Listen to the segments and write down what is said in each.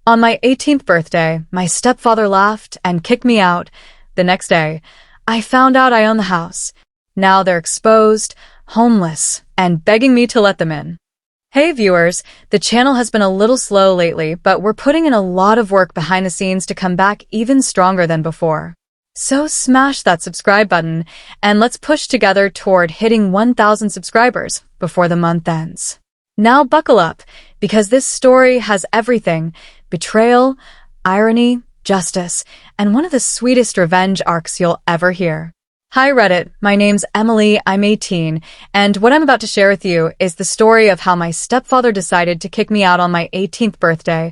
On my 18th birthday, my stepfather laughed and kicked me out. The next day, I found out I own the house. Now they're exposed, homeless, and begging me to let them in. Hey viewers, the channel has been a little slow lately, but we're putting in a lot of work behind the scenes to come back even stronger than before. So smash that subscribe button, and let's push together toward hitting 1,000 subscribers before the month ends. Now buckle up, because this story has everything: betrayal, irony, justice, and one of the sweetest revenge arcs you'll ever hear. Hi Reddit, my name's Emily, I'm 18, and what I'm about to share with you is the story of how my stepfather decided to kick me out on my 18th birthday,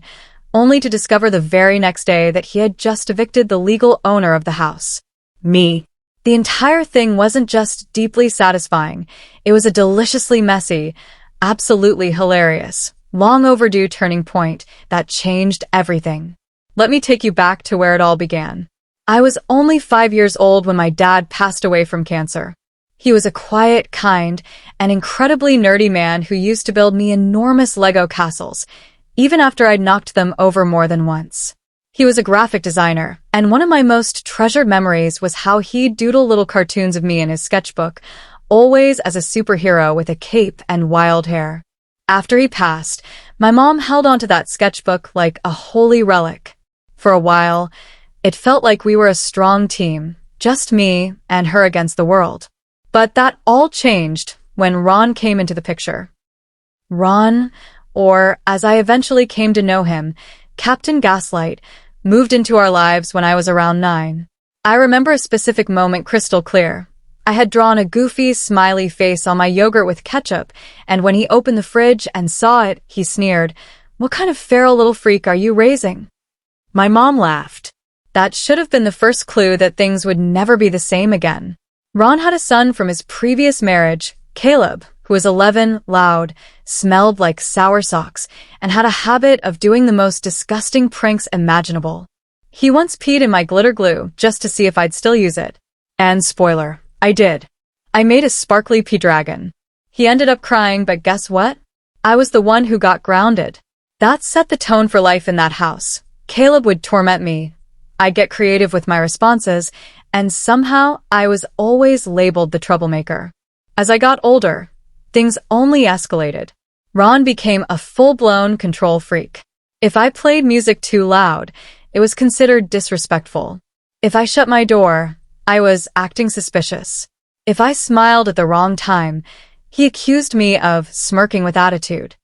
only to discover the very next day that he had just evicted the legal owner of the house. Me. The entire thing wasn't just deeply satisfying, it was a deliciously messy, absolutely hilarious, long overdue turning point that changed everything. Let me take you back to where it all began. I was only 5 years old when my dad passed away from cancer. He was a quiet, kind, and incredibly nerdy man who used to build me enormous Lego castles, even after I'd knocked them over more than once. He was a graphic designer, and one of my most treasured memories was how he'd doodle little cartoons of me in his sketchbook, always as a superhero with a cape and wild hair. After he passed, my mom held onto that sketchbook like a holy relic. For a while, it felt like we were a strong team, just me and her against the world. But that all changed when Ron came into the picture. Ron, or as I eventually came to know him, Captain Gaslight, moved into our lives when I was around 9. I remember a specific moment crystal clear. I had drawn a goofy, smiley face on my yogurt with ketchup, and when he opened the fridge and saw it, he sneered, "What kind of feral little freak are you raising?" My mom laughed. That should have been the first clue that things would never be the same again. Ron had a son from his previous marriage, Caleb, who was 11, loud, smelled like sour socks, and had a habit of doing the most disgusting pranks imaginable. He once peed in my glitter glue just to see if I'd still use it. And spoiler, I did. I made a sparkly pea dragon. He ended up crying, but guess what? I was the one who got grounded. That set the tone for life in that house. Caleb would torment me. I'd get creative with my responses, and somehow I was always labeled the troublemaker. As I got older, things only escalated. Ron became a full-blown control freak. If I played music too loud, it was considered disrespectful. If I shut my door, I was acting suspicious. If I smiled at the wrong time, he accused me of smirking with attitude.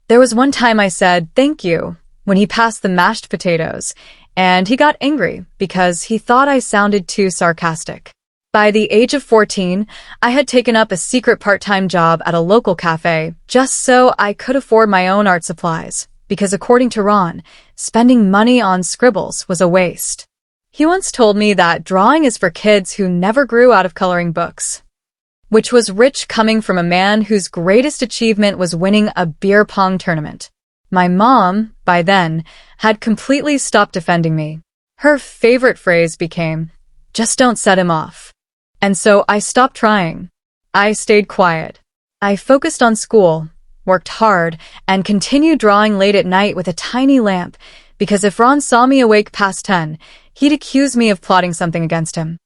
There was one time I said, "Thank you," when he passed the mashed potatoes, and he got angry because he thought I sounded too sarcastic. By the age of 14, I had taken up a secret part-time job at a local cafe just so I could afford my own art supplies, because according to Ron, spending money on scribbles was a waste. He once told me that drawing is for kids who never grew out of coloring books, which was rich coming from a man whose greatest achievement was winning a beer pong tournament. My mom, by then, had completely stopped defending me. Her favorite phrase became, "Just don't set him off." And so I stopped trying. I stayed quiet. I focused on school, worked hard, and continued drawing late at night with a tiny lamp, because if Ron saw me awake past 10, he'd accuse me of plotting something against him.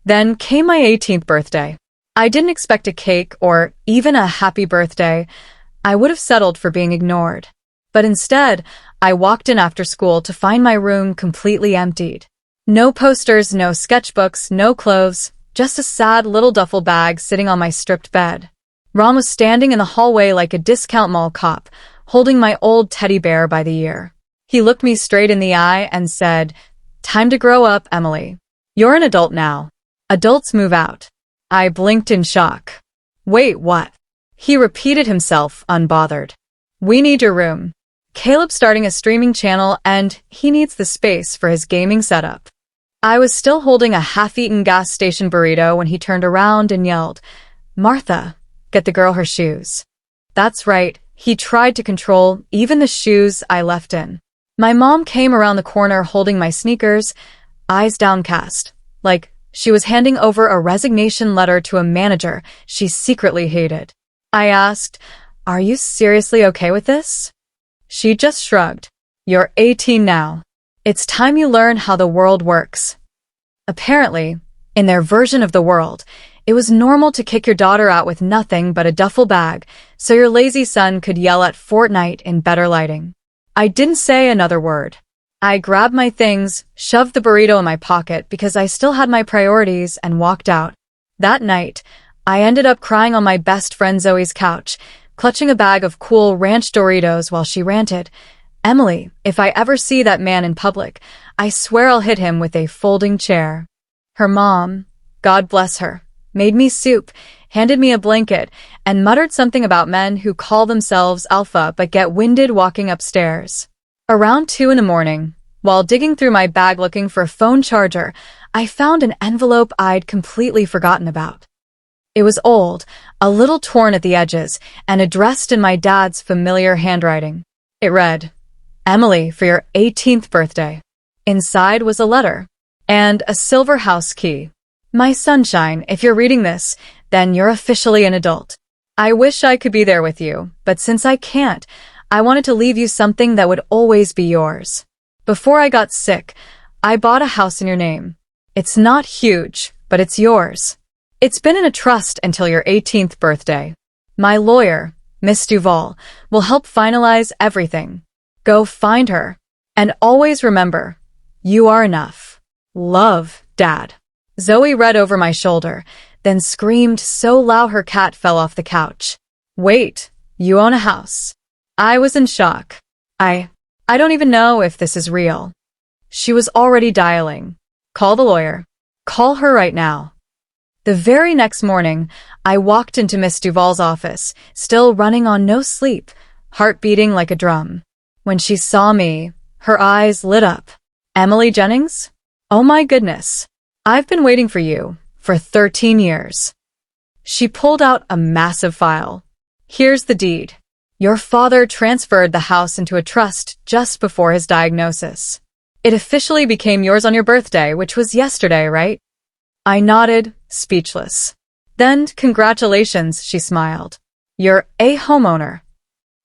Then came my 18th birthday. I didn't expect a cake or even a happy birthday. I would have settled for being ignored. But instead, I walked in after school to find my room completely emptied. No posters, no sketchbooks, no clothes, just a sad little duffel bag sitting on my stripped bed. Ron was standing in the hallway like a discount mall cop, holding my old teddy bear by the ear. He looked me straight in the eye and said, "Time to grow up, Emily. You're an adult now. Adults move out." I blinked in shock. "Wait, what?" He repeated himself, unbothered. "We need your room. Caleb's starting a streaming channel and he needs the space for his gaming setup." I was still holding a half-eaten gas station burrito when he turned around and yelled, "Martha, get the girl her shoes." That's right, he tried to control even the shoes I left in. My mom came around the corner holding my sneakers, eyes downcast, like she was handing over a resignation letter to a manager she secretly hated. I asked, "Are you seriously okay with this?" She just shrugged. You're 18 now. It's time you learn how the world works. Apparently, in their version of the world, it was normal to kick your daughter out with nothing but a duffel bag so your lazy son could yell at Fortnite in better lighting. I didn't say another word. I grabbed my things, shoved the burrito in my pocket because I still had my priorities, and walked out. That night, I ended up crying on my best friend Zoe's couch, clutching a bag of Cool Ranch Doritos while she ranted, "Emily, if I ever see that man in public, I swear I'll hit him with a folding chair." Her mom, God bless her, made me soup, handed me a blanket, and muttered something about men who call themselves alpha but get winded walking upstairs. Around 2 in the morning, while digging through my bag looking for a phone charger, I found an envelope I'd completely forgotten about. It was old, a little torn at the edges, and addressed in my dad's familiar handwriting. It read, "Emily, for your 18th birthday." Inside was a letter and a silver house key. "My sunshine, if you're reading this, then you're officially an adult. I wish I could be there with you, but since I can't, I wanted to leave you something that would always be yours. Before I got sick, I bought a house in your name. It's not huge, but it's yours. It's been in a trust until your 18th birthday. My lawyer, Miss Duval, will help finalize everything. Go find her. And always remember, you are enough. Love, Dad." Zoe read over my shoulder, then screamed so loud her cat fell off the couch. "Wait, you own a house." I was in shock. I don't even know if this is real. She was already dialing. "Call the lawyer. Call her right now." The very next morning, I walked into Miss Duval's office, still running on no sleep, heart beating like a drum. When she saw me, her eyes lit up. "Emily Jennings? Oh my goodness. I've been waiting for you for 13 years. She pulled out a massive file. "Here's the deed. Your father transferred the house into a trust just before his diagnosis. It officially became yours on your birthday, which was yesterday, right?" I nodded, speechless. "Then, congratulations," she smiled. "You're a homeowner."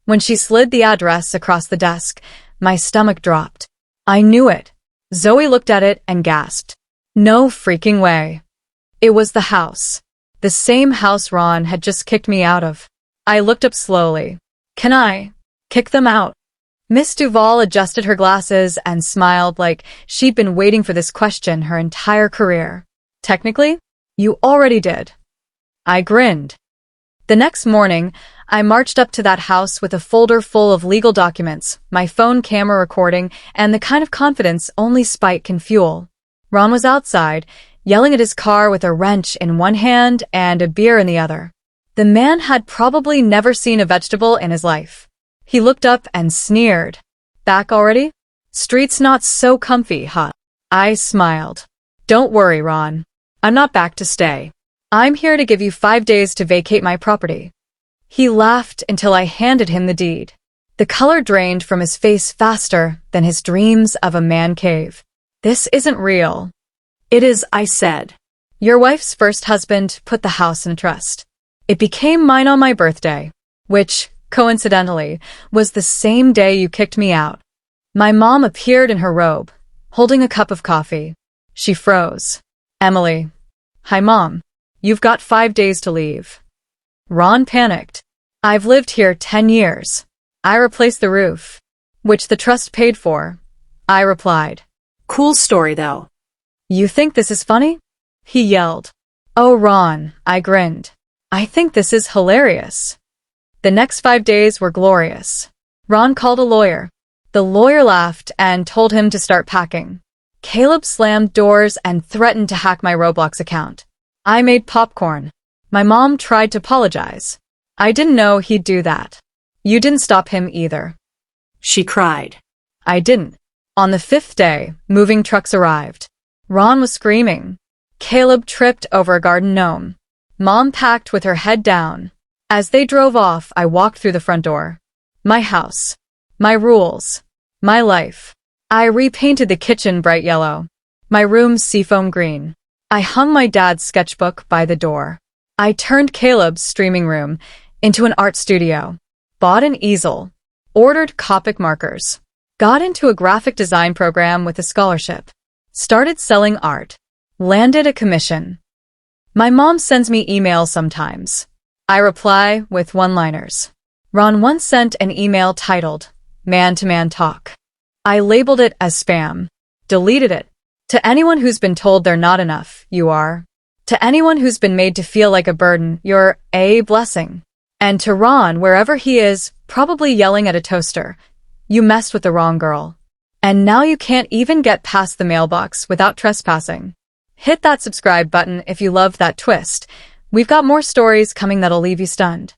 When she slid the address across the desk, my stomach dropped. I knew it. Zoe looked at it and gasped. No freaking way. It was the house. The same house Ron had just kicked me out of. I looked up slowly. "Can I kick them out?" Miss Duval adjusted her glasses and smiled like she'd been waiting for this question her entire career. "Technically, you already did." I grinned. The next morning, I marched up to that house with a folder full of legal documents, my phone camera recording, and the kind of confidence only spite can fuel. Ron was outside, yelling at his car with a wrench in one hand and a beer in the other. The man had probably never seen a vegetable in his life. He looked up and sneered. "Back already? Street's not so comfy, huh?" I smiled. "Don't worry, Ron. I'm not back to stay. I'm here to give you 5 days to vacate my property." He laughed until I handed him the deed. The color drained from his face faster than his dreams of a man cave. "This isn't real." "It is," I said. "Your wife's first husband put the house in a trust. It became mine on my birthday, which, coincidentally, was the same day you kicked me out." My mom appeared in her robe, holding a cup of coffee. She froze. "Emily." "Hi, Mom. You've got 5 days to leave." Ron panicked. "I've lived here 10 years. I replaced the roof, which the trust paid for," I replied. "Cool story, though." "You think this is funny?" he yelled. "Oh, Ron," I grinned. "I think this is hilarious." The next 5 days were glorious. Ron called a lawyer. The lawyer laughed and told him to start packing. Caleb slammed doors and threatened to hack my Roblox account. I made popcorn. My mom tried to apologize. I didn't know he'd do that. "You didn't stop him either," she cried. I didn't. On the 5th day, moving trucks arrived. Ron was screaming. Caleb tripped over a garden gnome. Mom packed with her head down. As they drove off, I walked through the front door. My house. My rules. My life. I repainted the kitchen bright yellow. My room seafoam green. I hung my dad's sketchbook by the door. I turned Caleb's streaming room into an art studio. Bought an easel. Ordered Copic markers. Got into a graphic design program with a scholarship. Started selling art. Landed a commission. My mom sends me emails sometimes. I reply with one-liners. Ron once sent an email titled, "Man-to-Man Talk." I labeled it as spam. Deleted it. To anyone who's been told they're not enough, you are. To anyone who's been made to feel like a burden, you're a blessing. And to Ron, wherever he is, probably yelling at a toaster, you messed with the wrong girl. And now you can't even get past the mailbox without trespassing. Hit that subscribe button if you loved that twist. We've got more stories coming that'll leave you stunned.